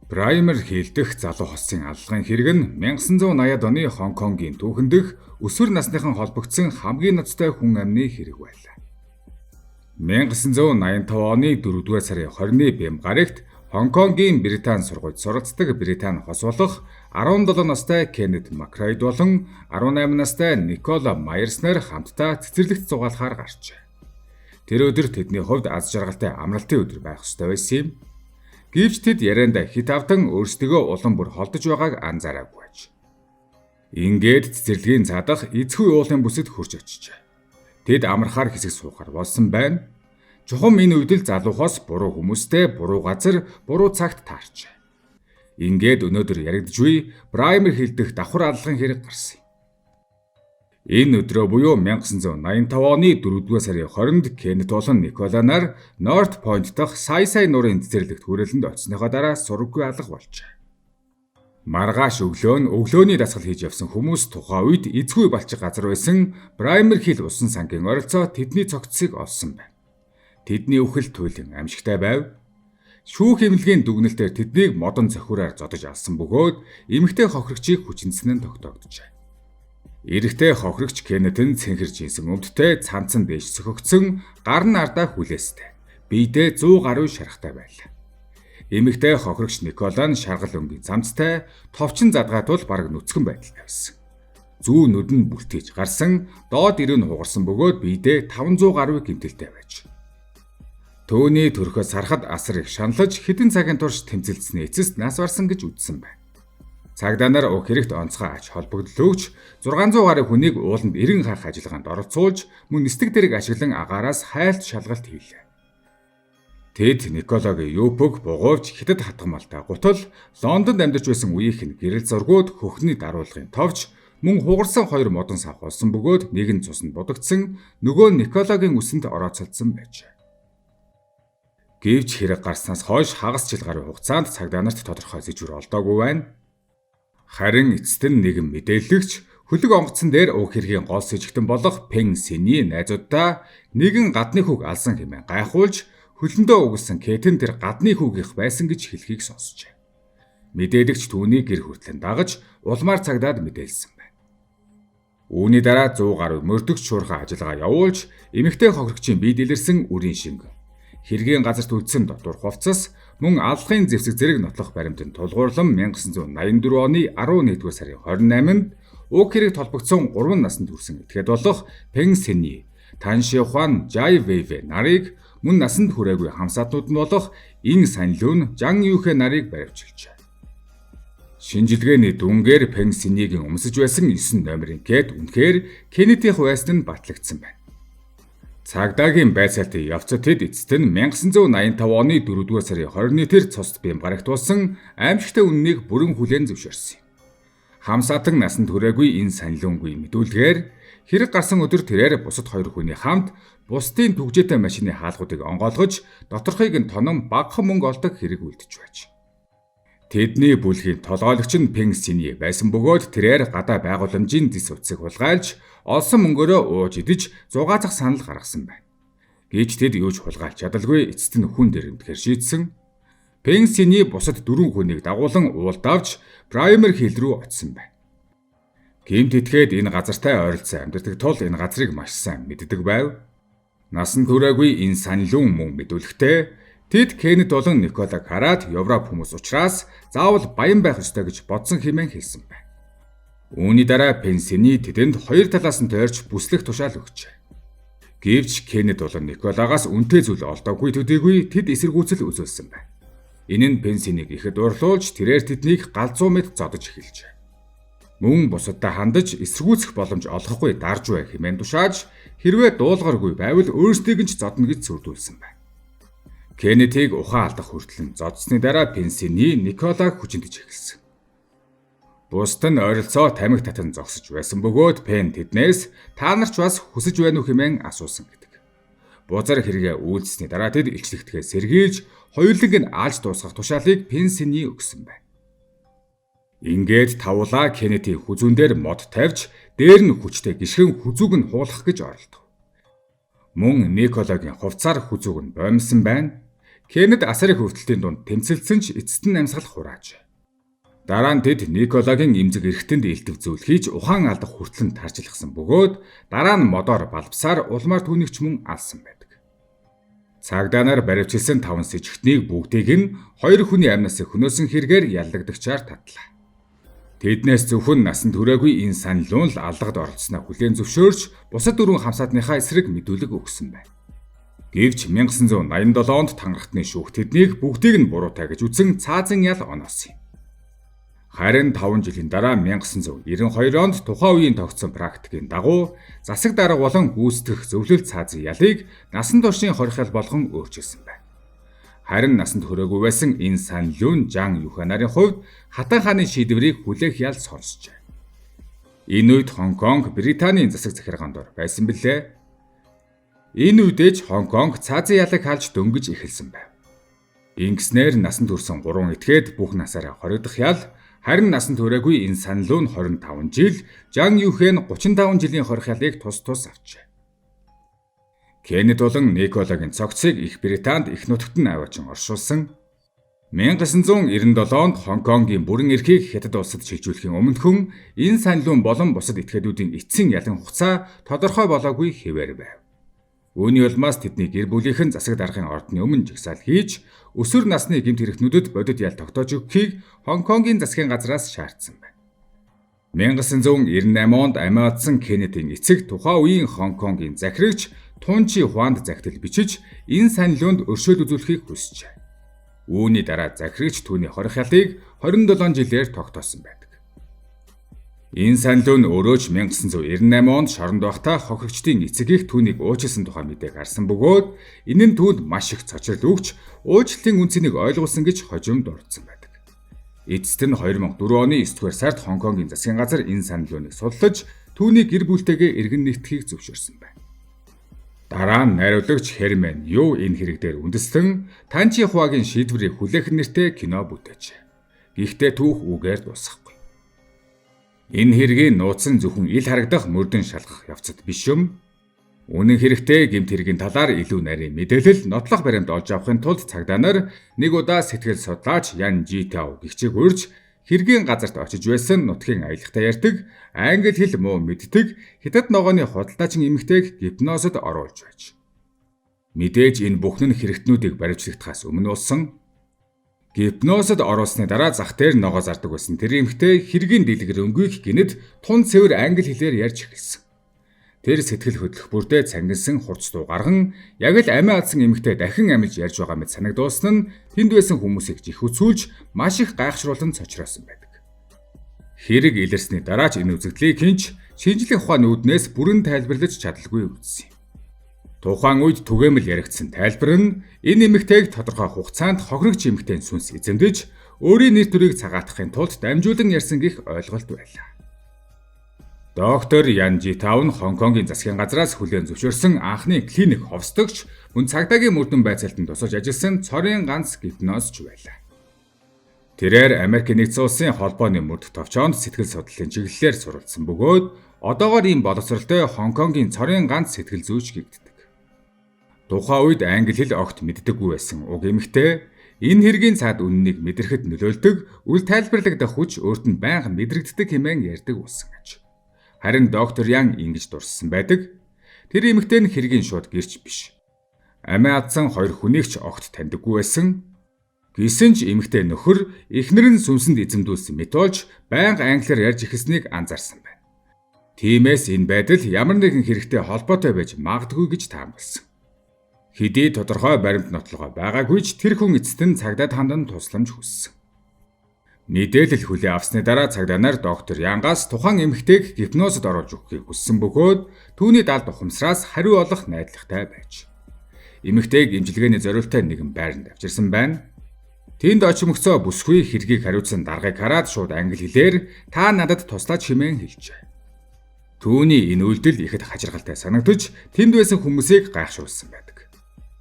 Браймер хийлдэх залуу хосын аллагын хэрэг нь 1980-ад оны Хонконгийн түүхэн дэх өсвөр насныхан холбогдсон хамгийн ноцтой хүн амны хэрэг байлаа. 1985 оны 4-р сарын 20-ны бэм гарагт Хонконгийн Британи сургуульд суралцдаг Британи хос болох 17 настай Кеннет Макрайд болон 18 настай Никола Майерс нар хамтдаа цэцэрлэгт зугаалахаар гарчээ. Тэр өдөр тэдний хувьд аз жаргалтай амралтын өдөр байх ёстой байсан юм. Гэвч тэд ярианда хит автан өөрсдөө улам бүр холдож байгааг анзаараагүй байж. Ингээд цэцэрлэгийн цаадах эцгүй уулын бүсэд хурж очижээ. Тэд амархаар хэсэг суухаар болсон байна. Чухам энэ үед л залуухаас буруу хүмүүстэй буруу газар, буруу цагт таарчээ. Ингээд өнөөдөр яригдж Браймер хийлдэх давхар аллагын хэрэг гарсан юм. Энэ өдрөө буюу 1985 оны 4-р сарын 20-нд Кеннет болон Никола нар Норт Пойнт дахь сая нуурын цэцэрлэгт хүрээлэнд очсныхоо дараа сураггүй алга болжээ. Маргааш өглөөний дасгал хийж явсан хүмүүс тухайн үед эзгүй балчиг газар байсан Браймер хил усан сангийн ойролцоо тэдний цогцсыг олсон байна. Тэдний үхэл туйлын амьжигтай байв. Шүүх эмнэлгийн дүгнэлтээр тэднийг модон цохиураар зодож алсан бөгөөд эмэгтэй хохирогчийг хүчинсэн нь тогтоогджээ. Эрэгтэй хохирогч Кеннетэн цэнхэрж ийсэн өмдтэй цанцан дээш сөхөгдсөн гар нь ардаа хүлээстэй. Биедээ 100 гаруй шарахтай байлаа. Эмэгтэй хохирогч Никола нь шаргал өнгийн цамцтай товчин задгаа тул бараг нүцгэн байдалтай байсан. Зүү нүд нь бүртгийж гарсан, доод ирэн хугарсан бөгөөд биедээ 500 гаруй гэмтэлтэй байж. Төөний төрхөөс харахад асар их шаналж хэдэн цагийн турш тэмцэлдсэний эцэст нас барсан гэж үзсэн байна. Цагдаа нар уг хэрэгт онцгой ач холбогдол өгч 600 гаруй хүнийг ууланд эрен харах ажиллагаанд оролцуулж мөн нисдэг дэрэг ашиглан агаараас хайлт шалгалт хийлээ. Тэд Николагийн юупг бугуйвч хятад хатгамалтай гутал Лондонд амьдарч байсан үеийнх нь гэрэл зургууд хөхний даруулгын товч мөн хугарсан хоёр модон сав болсон бөгөөд нэг нь цуснд будагдсан нөгөө Николагийн үсэнд орооцолдсон байжээ. Гэвч хэрэг гарснаас хойш хагас жил гаруй хугацаанд цагдаа нарт тодорхой сэжвэр олдоогүй байна. Харин эцэст нь нэгэн мэдээлэгч хөлөг онгоцсон дээр уг хэргийн гол сэжигтэн болох Пен Синий найзуудаа нэгэн гадны хүүг алсан хэмээн гайхуулж хөлөндөө угссан Кэтэн тэр гадны хүүгийнх байсан гэж хэлхийг сонсжээ. Мэдээлэгч түүнийг гэр хүртлэн дагаж улмаар цагдаад мэдээлсэн байна. Үүний дараа 100 гаруй мөрдөгч шуурхай ажиллагаа явуулж эмэгтэй хохирогчийн бие дэлгэрсэн үрийн шинг хэргийн газарт үлдсэн дотор хувцас мөн аллахын зэвсэг зэрэг нотлох баримтын тулгуурлан 1984 оны 11-р сарын 28-нд уг хэрэг толбогдсон 3 наснд хүрсэн этгээд болох Пен Сини, Тан Шихуан, Жай Вэйвэ нарыг мөн насанд хүрээгүй хамсаатнууд нь болох Ин Санлүн, Жан Юхэ нарыг баривчилжээ. Шинжилгээний дүнгээр Пен Синигийн өмсөж байсан 9 номерын кэт үнэхээр Кеннетийн байсан нь батлагдсан байна. Цагдаагийн байцаалтын явцад тэд эцэст нь 1985 оны 4-р сарын 20-ны тэр цусд бэм гарагтуулсан аимшигтай үннийг бүрэн хүлээн зөвшөөрсөн юм. Хамсаатан насанд хүрээгүй энэ санилуунгүй мэдүүлгээр хэрэг гарсан өдөр тэрээр бусад хоёр хүний хамт бусдын түгжээтэй машины хаалгуудыг онгойлгож доторхыг нь тоном багахан мөнгө олдог хэрэг үлдэж байж. Тэдний бүлгийн толгойлогч нь Пен Сини байсан бөгөөд тэрээр гадаа байгууламжийн зис утсыг хулгайлж олсон мөнгөөрөө ууж идэж зугаацах санал гаргасан байна. Гэвч тэд юуж хулгайлж чадалгүй эцэст нь хүн дэрэмдэхээр шийдсэн. Пен Сини бусад 4 хүнийг дагуулan уулд авч Браймер хил рүү очсон байна. Гэмт итгээд энэ газартай ойролцоо амьдардаг тул энэ газрыг маш сайн мэддэг байв. Насанд хүрээгүй энэ санилуун мөн мэдүүлэхдээ тэд Кеннет болон Николаг хараад Европ хүмүүс учраас заавал баян байх ёстой гэж бодсон хэмээн хэлсэн байна. Үүний дараа Пен Сини тэдэнд хоёр талаас нь тойрч бүслэх тушаал өгчээ. Гэвч Кеннет болон Николагаас үнэтэй зүйл олдоогүй төдийгүй тэд эсэргүүцэл үзүүлсэн байна. Энэ нь Пен Синийг ихэд урлуулж тэрээр тэднийг галзуу мэд зодож эхэлжээ. Мөн бусадтай хандаж эсэргүүцэх боломж олохгүй дарж бай хэмээн тушааж хэрвээ дуулгаргүй байвал өөрсдийг нь ч зодно гэж сүрдүүлсэн байна. Кеннетийг ухаан алдах хүртэл зодсны дараа Пен Сини Николаг хүчинтэж эхэлсэн. Бусд нь ойролцоо тамхи татан зогсож байсан бөгөөд Пен тэднээс та нар ч бас хүсэж байна уу хэмээн асуусан гэдэг. Бузар хэрэгээ үйлдэсний дараа тэд илчлэгдэхээ сэргийлж хоёуланг нь алж дуусгах тушаалыг Пен Сини өгсөн байна. Ингээд тавлаа Кеннетийн хүзүүн дээр мод тавьж дээр нь хүчтэй гიშгэн хүзүүг нь хуулах гэж оролдов. Мөн Николагийн хувцаар хүзүүг нь боомсон байна. Кеннет асар их өвдөлтийн дунд тэмцэлсэн ч эцэст нь амьсгал хурааж. Дараа нь тэд Николагийн эмзэг эргэтэнд илтгэв зүйл хийж ухаан алдах хүртэл нь тарчилгасан бөгөөд дараа нь модоор балбсаар улмаар түүнийг ч мөн алсан байдаг. Цагдаа нар баривчилсан 5 с жигтнийг бүгдийг нь 2 хүний амнаас хөнөөсөн хэрэгээр яллагдагчаар татлаа. Тэднээс зөвхөн насанд хүрээгүй энэ саналуун л аллагад оролцсноо хүлээн зөвшөөрч бусад 4 хамсаатныхаа эсрэг мэдүүлэг өгсөн байна. Гэвч 1987 онд тангарахтны шүүх тэднийг бүгдийг нь буруутай гэж үзэн цаазан ял оноосон юм. Харин 5 жилийн дараа 1992 онд тухайн үеийн тогтсон практикийн дагуу засаг дарга болон гүйцэтгэх зөвлөл цаазын ялыг насан туршийн хорхол болгон өөрчилсөн байна. Харин насанд хүрээгүй байсан энэ саналуун Жан Юханарын хувьд Хатан хааны шийдвэрийг хүлээх ял сонсжээ. Энэ үед Хонконг Британийн засаг захиргаанд ор байсан билээ. Энэ үедээ Хонконг цаазын ялыг халж дөнгөж эхэлсэн байв. Ингэснээр насанд хүрсэн 3 этгээд бүх насаараа хоригдох ял, харин насанд хүрээгүй энэ саналуун 25 жил, Жан Юхэн 35 жилийн хорих ялыг тус авчээ. Кеннет болон Николагийн цогцыг Их Британд их нутагт нь аваачин оршуулсан. 1997 онд Хонконгийн бүрэн эрхийг Хятад улсад шилжүүлэхийн өмнөхөн энэ саналуун болон бусад этгээдүүдийн эцсийн ялан хугацаа тодорхой болоогүй хэвээр байв. Үүний улмаас тэдний гэр бүлийнхэн засаг даргын ордны өмнө жагсаал хийж, өсвөр насны гэмт хэрэгтнүүдэд бодит ял тогтоож өгөхийг Хонконгийн засгийн газраас шаардсан байна. 1998 онд амиадсан Кеннетийн эцэг тухайн үеийн Хонконгийн захирагч Тунчи Хуанд захидал бичиж энэ саналуунд өршөөл үзүүлэхийг хүсжээ. Үүний дараа захирагч түүний хорих ялыг 27 жилээр тогтоосон байдаг. Энэ саналуун өөрөө ч 1998 онд шоронд байхдаа хохирогчдын эцэг их түүнийг уучлсан тухай мэдээг харсан бөгөөд энэ нь түүнд маш их цочрол өгч уучлалын үнцнийг ойлгуулсан гэж хожимд дурдсан байдаг. Эцэст нь 2004 оны 9-р сард Хонконгийн засгийн газар энэ саналууныг судлаж түүний гэр бүлтэйгээ иргэн нэгтгэхийг зөвшөөрсөн байна. Дараа нь найруулагч Хермен Ю энэ хэрэг дээр үндэслэн Танчи Хуагийн шийдвэрийг хүлээх нэртэй кино бүтээжээ. Гэхдээ түүх үгээр дуусахгүй. Энэ хэргийн нууцсан зөвхөн ил харагдах мөрдөн шалгах явцад биш юм. Үнэн хэрэгтээ гэмт хэргийн талаар илүү нарийн мэдээлэл нотлох баримт олж авахын тулд цагдаа нар нэг удаа сэтгэл судлаач Ян Житао гихчиг урьж хэргийн газарт очиж байсан нутгийн аялахтай ярьдаг, англи хэл муу мэддэг, хятад ногооны худалдаачин эмэгтэйг гипнозод оруулж байж. Мэдээж энэ бүхэн нь хэрэгтнүүдийг баривчлагдахаас өмнө болсон. Гипнозод оруулсны дараа зах дээр ногоо зардаг байсан тэр эмэгтэй хэргийн дэлгэр өнгөйх гинэд тун цэвэр англи хэлээр ярьж эхэлсэн. Тэр сэтгэл хөдлөх бүрдээ цангилсан хурц дуу гарган яг л амиа алдсан эмэгтэй дахин амилж ярьж байгаа мэт санагдуулсан нь тэнд байсан хүмүүсийг жихүүцүүлж маш их гайхшруулан цочроосон байдаг. Хэрэг илэрсний дараа ч энэ үзэгдлийг хинч шинжлэх ухааны үүднээс бүрэн тайлбарлаж чадалгүй үзсэн юм. Тухайн үед түгээмэл яригдсан тайлбар нь энэ эмэгтэйг тодорхой хугацаанд хохирогч эмэгтэйн сүнс эзэмдэж өөрийн нэр төрийг цагаатгахын тулд дамжуулан ярьсан гэх ойлголт байлаа. Доктор Ян Житао нь Хонконгийн засгийн газраас хүлээн зөвшөөрсөн анхны клиник ховсдогч мөн цагдаагийн мөрдөн байцаалтанд тусаж ажилласан цорын ганц гипнозч байлаа. Тэрээр Америк нэгдсэн улсын холбооны мөрдөх товчоонд сэтгэл судлалын чиглэлээр суралцсан бөгөөд одоогоор ийм боловсралтай Хонконгийн цорын ганц сэтгэл зүйч гэгддэг. Тухайн үед англи хэл огт мэддэггүй байсан уг эмэгтэй энэ хэргийн цаад үннийг мэдрэхэд нөлөөлдөг, үл тайлбарлагдах хүч өөрт нь байнга мэдрэгддэг хэмээн ярьдаг болсон гэж. Харин доктор Ян ингэж дурссан байдаг. Тэр эмэгтэй нь хэргийн шууд гэрч биш. Амиа алдсан 2 хүнийг ч огт таньдаггүй байсан. Гэсэн ч эмэгтэй нөхөр эхнэр нь сүнсэнд эзэмдүүлсэн мэт болж байнга англиар ярьж эхэлснийг анзаарсан байна. Тиймээс энэ байдал ямар нэгэн хэрэгтэй холбоотой байж магадгүй гэж таамагласан. Хэдий тодорхой баримт нотлогоо байгаагүй ч тэр хүн эцэст нь цагдаад хандан тусламж хүссэн. Мэдээлэл хүлээн авсны дараа цагдаа нар доктор Янгаас тухайн эмэгтэйг гипнозод оруулж өгөхийг хүссэн бөгөөд түүний далд ухамсараас хариу олох найдвартай байж. Эмэгтэйг имчилгээний зориултай нэгэн байранд авчирсан байна. Тэнд очимогцоо бүсгүй хэргийг хариуцсан даргаыг хараад шууд англи хэлээр та надад туслаач хэмээн хэлжээ. Түүний энэ үйлдэл ихэд хачиргалтай санагдаж тэнд байсан хүмүүсийг гайхшруулсан байдаг.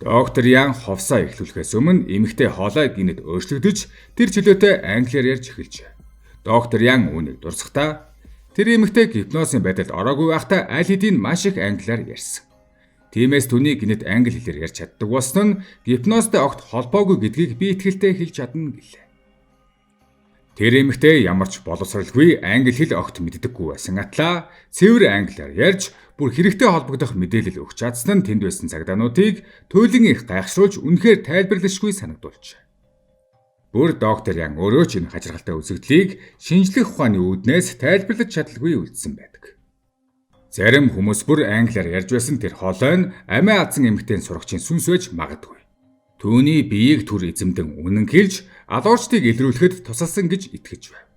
Доктор Ян ховсоо эхлүүлэхээс өмнө эмэгтэй хоолой гинэд өөрчлөгдөж тэр чөлөөтэй англиар ярьж эхэлжээ. Доктор Ян үүнийг дурсахдаа тэр эмэгтэй гипнозын байдалд ороогүй байхдаа аль хэдийн маш их англиар ярьсан. Тиймээс түүний гинэд англи хэлээр ярьж чаддаг болсон нь гипнозтой огт холбоогүй гэдгийг би итгэлтэй хэлж чадна гэлээ. Тэр эмэгтэй ямар ч боловсралгүй англи хэл огт мэддэггүй байсан атлаа цэвэр англиар ярьж бүр хэрэгтэй холбогдох мэдээлэл өгч чадсан нь тэнд байсан цагдаанауудыг туйлын их гайхшруулж үнэхээр тайлбарлашгүй санагдуулж. Бүр доктор Ян өөрөө ч энэ хачиргалтай үзэгдлийг шинжлэх ухааны үүднээс тайлбарлаж чадалгүй үлдсэн байдаг. Зарим хүмүүс бүр англиар ярьж байсан тэр хоолой нь амиа алдсан эмэгтэй сурагчийн сүнс байж магадгүй. Түүний биеийг түр эзэмдэн үнэн хэлж алуурчдыг илрүүлэхэд тусалсан гэж итгэж байна.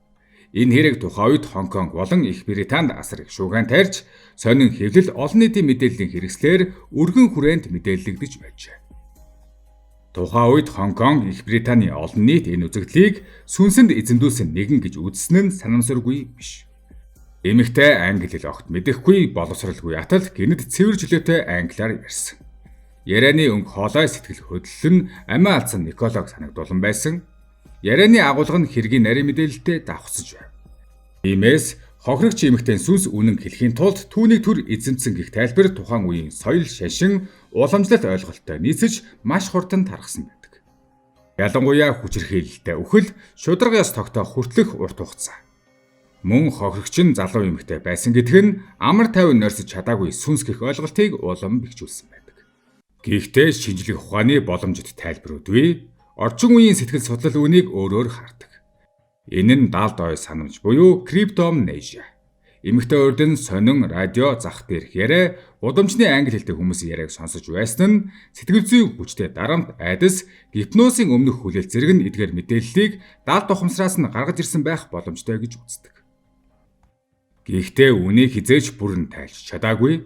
Энэ хэрэг тухайн үед Хонконг болон Их Британд асар их шуугиан тарьж, сонин хэвлэл олон нийтийн мэдээллийн хэрэгслээр өргөн хүрээнд мэдээлэгдэж байжээ. Тухайн үед Хонконг, Их Британий олон нийт энэ үзэгдлийг сүнсэнд эзэмдүүлсэн нэгэн гэж үзсэн нь санамсаргүй биш. Эмэгтэй англи хэл огт мэдэхгүй боловсралгүй атал гинэд цэвэр жилөөтэй англиар ярьсан. Ярианы өнгө хоолой сэтгэл хөдлөл нь амиа алдсан Николог санагдуулан байсан. Ярианы агуулга нь хэргийн нарийн мэдээлэлтэй давхцаж байв. Тиймээс хохирогч эмэгтэй сүнс үнэн хэлхийн тулд түүнийг түр эзэмсэн гэх тайлбар тухайн үеийн соёл шашин уламжлалт ойлголттой нийцэж маш хурдан тархсан байдаг. Ялангуяа хүчирхийлэлтэй үхэл шударга ёс тогтоох хүртэлх урт хугацаа. Мөн хохирогч нь залуу эмэгтэй байсан гэдг нь амар тайван нойрсож чадаагүй сүнс гэх ойлголтыг улам бэхжүүлсэн байдаг. Гэхдээ шинжлэх ухааны боломжит тайлбарууд бий. Орчин үеийн сэтгэл судлал үүнийг өөрөөр хардаг. Энэ нь далд ой санамж буюу криптомнезия. Эмэгтэй урд нь сонин радио зах дээрх яриа, удамжны англи хэлтэй хүмүүсийн яриаг сонсож байсан нь сэтгэл зүйн хүчтэй дарамт айдас, гипнозын өмнөх хүлээлт зэрэг нь эдгээр мэдээллийг далд ухамсараас нь гаргаж ирсэн байх боломжтой гэж үздэг. Гэхдээ үнийг хизээж бүрэн тайлж чадаагүй.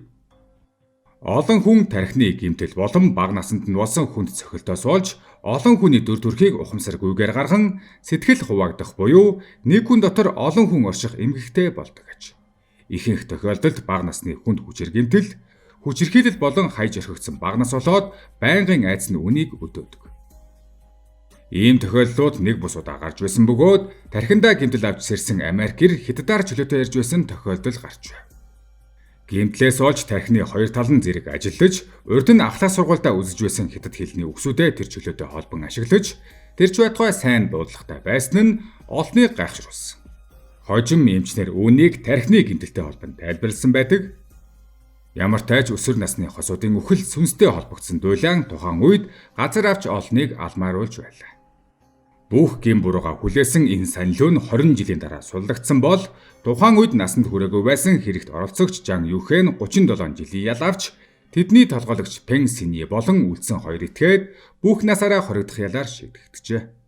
Олон хүн тархины гэмтэл болон бага наснд нь болсон хүнд цохилтоос болж олон хүний дүр төрхийг ухамсаргүйгээр гарган сэтгэл хуваагдах буюу нэг хүн дотор олон хүн орших эмгэгтэй болдог гэж. Ихэнх тохиолдолд бага насны хүнд хүчээр гэмтэл, хүчирхийлэл болон хайж орхигдсон бага нас болоод байнгын айдас нь үнийг өдөөдөг. Ийм тохиолдлууд нэг бус удаа гарч байсан бөгөөд тархиндаа гэмтэл авч сэрсэн Америкэр хятадаар чөлөөтэй ярьж байсан тохиолдол гарч байв. Гэмтлээс олж тархины хоёр тал нь зэрэг ажиллаж, урд нь ахлах сургуультай үзэж байсан хятад хэлний үгсүүдээ тэр чөлөөтэй холбон ашиглаж, тэрч байтугай сайн дуудлагатай байсан нь олныг гайхшруулсан. Хожим эмчнэр үүнийг тархины гэмтэлтэй холбон тайлбарласан байдаг. Ямар тааж өсвөр насны хосуудын үхэл сүнстэй холбогдсон дуйлаан тухайн үед газар авч олныг алмааруулж байлаа. Бүх гин бурууга хүлээсэн энэ санилуу нь 20 жилийн дараа суллагдсан бол тухайн үед насанд хүрээгүй байсан хэрэгт оролцогч Жан Юхэн 37 жилийн ялавч тэдний толгойлогч Пен Синье болон үлдсэн хоёр этгээд бүх насаараа хоригдох ялаар шийдэгджээ.